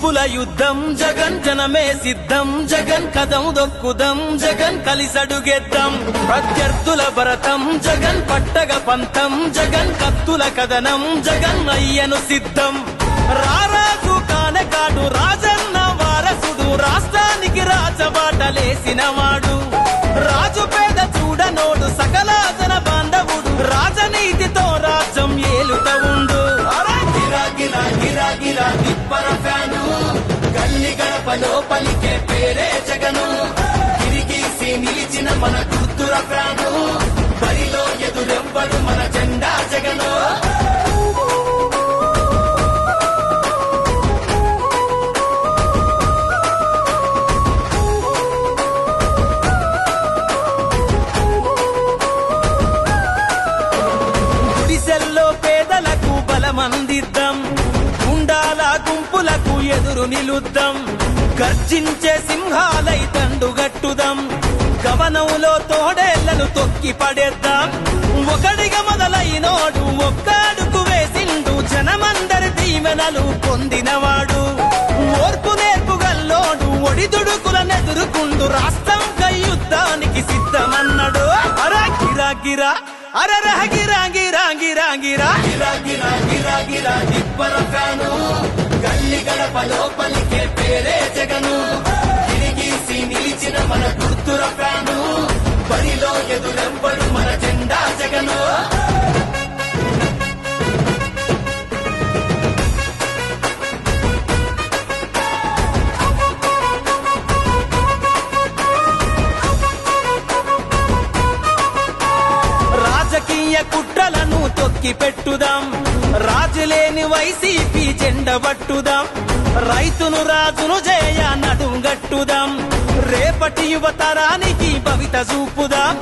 నిప్పుల యుద్ధం జగన్ జనమే సిద్ధం జగన్ కదం దొక్కుదం జగన్ కలిసడుగేద్దాం ప్రత్యర్థుల భరతం జగన్ పట్టగ పంతం జగన్ కత్తుల కథనం జగన్ అయ్యను సిద్ధం రారాజు కానకాడు రాజన్న వారసుడు రాష్ట్రానికి రాజబాటలేసిన వాడు రాజు పేద చూడనోడు సకల జన బాంధవుడు రాజనీతితో రాజ్యం ఏలుత ఉండు గిరా గిరా గిరా గిరా తిప్పర ఫ్యాను గల్లి గడపలో పలికే పేరే జగను గిరిగీసి నిలిచిన మన గుర్తుల ఫ్యాను బరిలో ఎదురెవ్వడు మన జెండా జగను పేదలకు బలమందిద్దాం గుండాల గుంపులకు ఎదురు నిలుద్దాం గర్జించే సింహాలై తండుగట్టుదాం గవనంలో తోడేళ్లను తొక్కి పడేద్దాం ఒకడిగా మొదలైనోడు ఒక్కడుకు వేసిండు జనమందరి దీవెనలు పొందినవాడు ఓర్పు నేర్పుగల్లోడు ఒడిదుడుకులనెదురుకుండు రాష్ట్రం యుద్ధానికి సిద్ధమన్నాడు అరా గిరా గిరా అరర గిరా గిరా గిరా గిరా గిరా గిరా గిరా గిరా తిప్పర ఫ్యాను గల్లి గడపలో పలికే పేరే జగను గిరిగీసి నిలిచిన మన గుర్తుల ఫ్యాను బరిలో ఎదురెవ్వడు మన జెండా జగను రాజకీయ కుట్రలను తొక్కి పెట్టుదాం రాజులేని వైసీపీ జెండ పట్టుదాం రైతును రాజును జయ నడుంగట్టుదాం రేపటి యువతరానికి భవిత చూపుదాం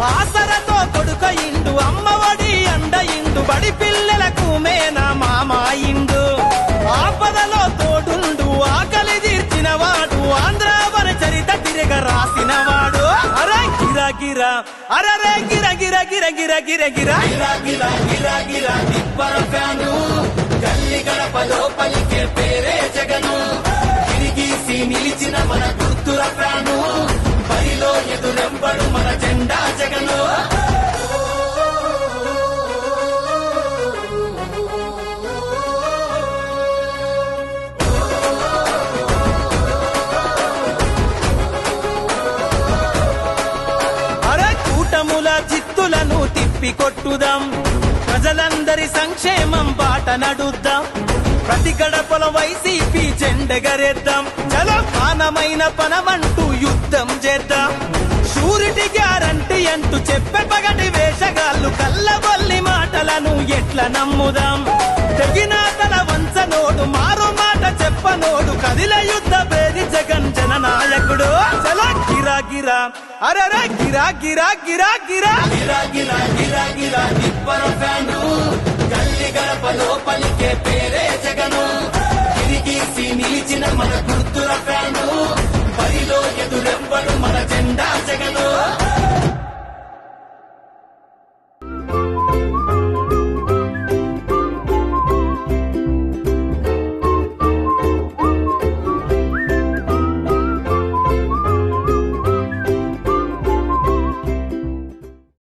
ఆసరతో కొడుకయిండు అమ్మఒడి అండయిండు బడి పిల్లలకు మేన మామాయిండు ఆపదలో తోడుండు ఆకలి తీర్చిన వాడు ఆంధ్రావర చరిత తిరగ రాసినవాడు అరే గిరా గిరా అరే గిర గిర గిర గిర గిర గిర గిరా గిరా గిరా గిరా తిప్పర ఫ్యాను గల్లి గడపలో పలికే పేరే జగను గిరిగీసి నిలిచిన మన గుర్తుల ఫ్యాను బరిలో ఎదురెవ్వడు మన జెండా జగను జిత్తులను తిప్పి కొట్టుదాం ప్రజలందరి సంక్షేమం బాట నడుద్దాం ప్రతి గడపల వైసీపీ జెండెగరేద్దాం చలో పానమైన పనమంటూ యుద్ధం చేద్దాం షూరిటీ గ్యారంటీ అంటూ చెప్పే పగటి వేషగాళ్ళు కల్లబొల్లి మాటలను ఎట్లా నమ్ముదాం తెగిన తల వంచనోడు మారు మాట చెప్పనోడు కదిల యుద్ధ పేరి జగన్ జననాయకుడు చలో గిరా గిరా అరే గిరా గిరా గిరా గిరా గిరా గిరా గిరా గిరా తిప్పర ఫ్యాను